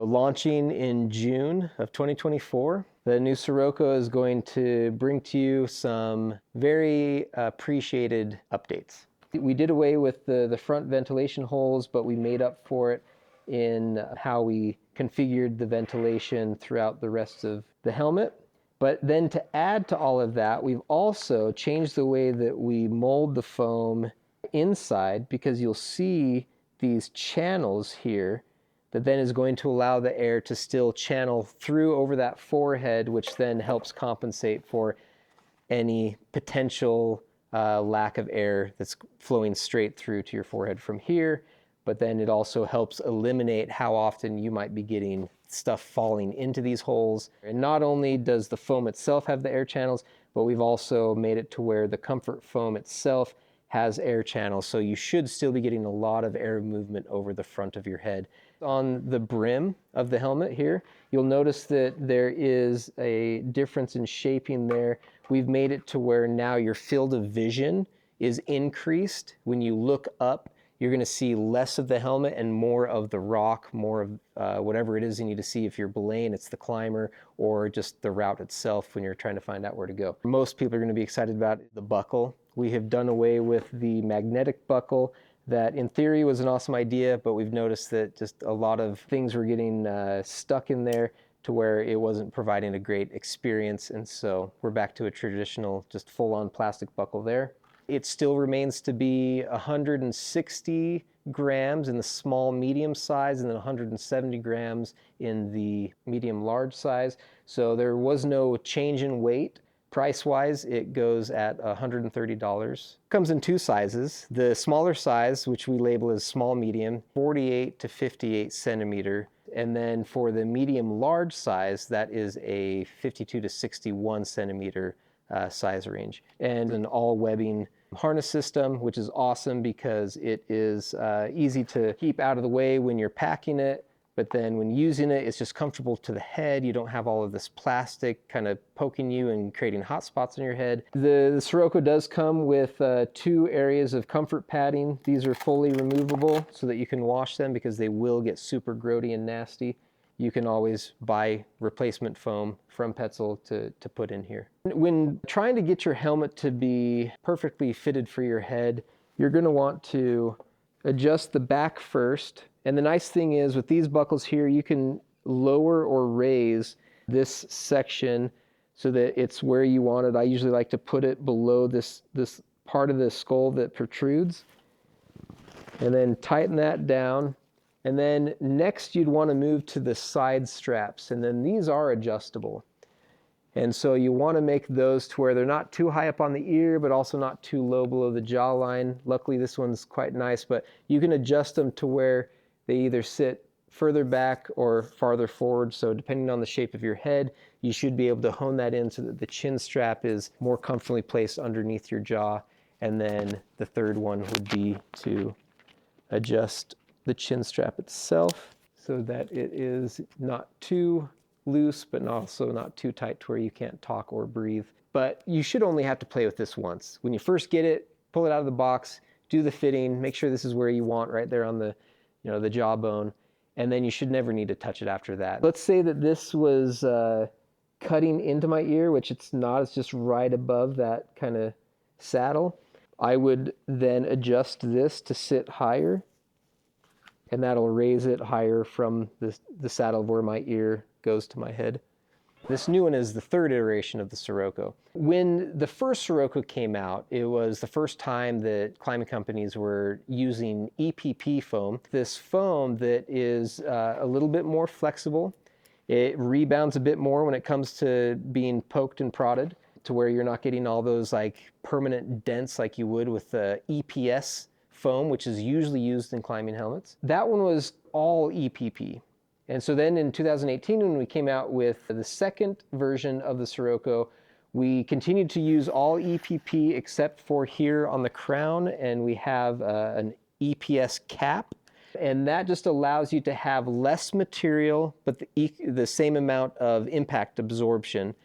Launching in June of 2024, the new Sirocco is going to bring to you some very appreciated updates. We did away with the front ventilation holes, but we made up for it in how we configured the ventilation throughout the rest of the helmet. But then to add to all of that, we've also changed the way that we mold the foam inside, because you'll see these channels here that then is going to allow the air to still channel through over that forehead, which then helps compensate for any potential lack of air that's flowing straight through to your forehead from here. But then it also helps eliminate how often you might be getting stuff falling into these holes. And not only does the foam itself have the air channels, but we've also made it to where the comfort foam itself has air channels, so you should still be getting a lot of air movement over the front of your head. On the brim of the helmet here, you'll notice that there is a difference in shaping there. We've made it to where now your field of vision is increased. When you look up, you're going to see less of the helmet and more of the rock, more of whatever it is you need to see. If you're belaying, it's the climber or just the route itself when you're trying to find out where to go. Most people are going to be excited about the buckle. We have done away with the magnetic buckle that in theory was an awesome idea, but we've noticed that just a lot of things were getting stuck in there to where it wasn't providing a great experience. And so we're back to a traditional, just full-on plastic buckle there. It still remains to be 160 grams in the small medium size and then 170 grams in the medium large size. So there was no change in weight. Price-wise, it goes at $130. Comes in two sizes. The smaller size, which we label as small medium, 48 to 58 centimeter. And then for the medium large size, that is a 52 to 61 centimeter size range. And an all webbing harness system, which is awesome because it is easy to keep out of the way when you're packing it. But then when using it, it's just comfortable to the head. You don't have all of this plastic kind of poking you and creating hot spots on your head. The Sirocco does come with 2 areas of comfort padding. These are fully removable so that you can wash them because they will get super grody and nasty. You can always buy replacement foam from Petzl to put in here. When trying to get your helmet to be perfectly fitted for your head, you're going to want to adjust the back first. And the nice thing is with these buckles here, you can lower or raise this section so that it's where you want it. I usually like to put it below this part of the skull that protrudes, and then tighten that down. And then next you'd want to move to the side straps, and then these are adjustable. And so you want to make those to where they're not too high up on the ear, but also not too low below the jawline. Luckily this one's quite nice, but you can adjust them to where they either sit further back or farther forward. So depending on the shape of your head, you should be able to hone that in so that the chin strap is more comfortably placed underneath your jaw. And then the third one would be to adjust the chin strap itself so that it is not too loose, but also not too tight to where you can't talk or breathe. But you should only have to play with this once. When you first get it, pull it out of the box, do the fitting, make sure this is where you want, right there on the, the jawbone, and then you should never need to touch it after that. Let's say that this was cutting into my ear, which it's not, it's just right above that kind of saddle. I would then adjust this to sit higher, and that'll raise it higher from the saddle where my ear goes to my head. This new one is the third iteration of the Sirocco. When the first Sirocco came out, it was the first time that climbing companies were using EPP foam. This foam that is a little bit more flexible. It rebounds a bit more when it comes to being poked and prodded, to where you're not getting all those like permanent dents like you would with the EPS foam, which is usually used in climbing helmets. That one was all EPP. And so then in 2018, when we came out with the second version of the Sirocco, we continued to use all EPP except for here on the crown, and we have an EPS cap. And that just allows you to have less material, but the same amount of impact absorption,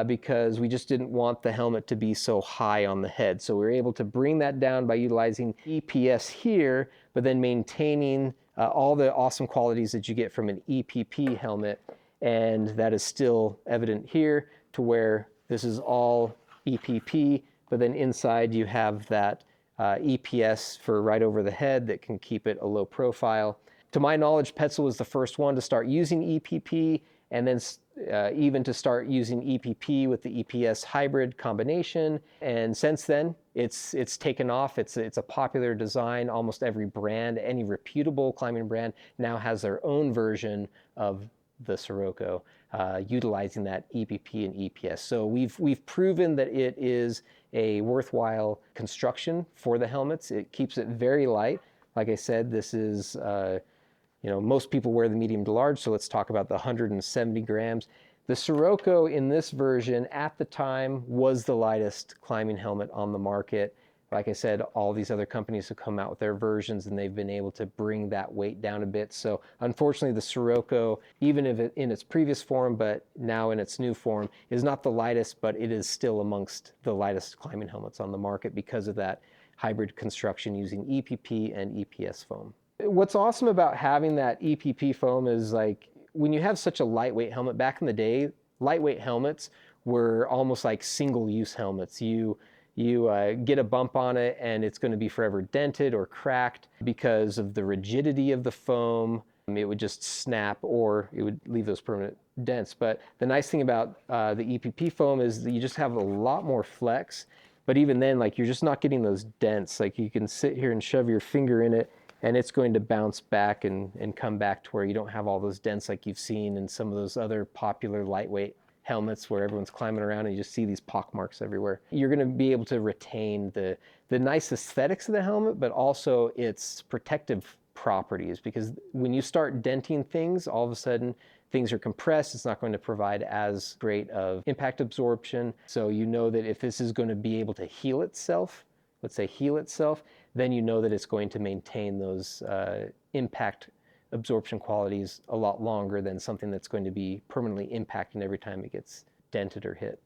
because we just didn't want the helmet to be so high on the head. So we were able to bring that down by utilizing EPS here, but then maintaining all the awesome qualities that you get from an EPP helmet, and that is still evident here, to where this is all EPP, but then inside you have that EPS for right over the head that can keep it a low profile. To my knowledge, Petzl was the first one to start using EPP, and then even to start using EPP with the EPS hybrid combination. And since then, it's taken off. It's a popular design. Almost every brand, any reputable climbing brand, now has their own version of the Sirocco, utilizing that EPP and EPS. So we've proven that it is a worthwhile construction for the helmets. It keeps it very light. Like I said, this is, most people wear the medium to large, so let's talk about the 170 grams. The Sirocco in this version at the time was the lightest climbing helmet on the market. Like I said, all these other companies have come out with their versions and they've been able to bring that weight down a bit. So unfortunately, the Sirocco, even if it in its previous form, but now in its new form, is not the lightest, but it is still amongst the lightest climbing helmets on the market because of that hybrid construction using EPP and EPS foam. What's awesome about having that EPP foam is, like, when you have such a lightweight helmet, back in the day, lightweight helmets were almost like single-use helmets. You get a bump on it and it's going to be forever dented or cracked because of the rigidity of the foam. It would just snap or it would leave those permanent dents. But the nice thing about the EPP foam is that you just have a lot more flex. But even then, like, you're just not getting those dents. Like, you can sit here and shove your finger in it and it's going to bounce back and come back to where you don't have all those dents like you've seen in some of those other popular lightweight helmets where everyone's climbing around and you just see these pock marks everywhere. You're going to be able to retain the nice aesthetics of the helmet, but also its protective properties, because when you start denting things, all of a sudden things are compressed. It's not going to provide as great of impact absorption. So you know that if this is going to be able to heal itself, let's say heal itself, then you know that it's going to maintain those impact absorption qualities a lot longer than something that's going to be permanently impacting every time it gets dented or hit.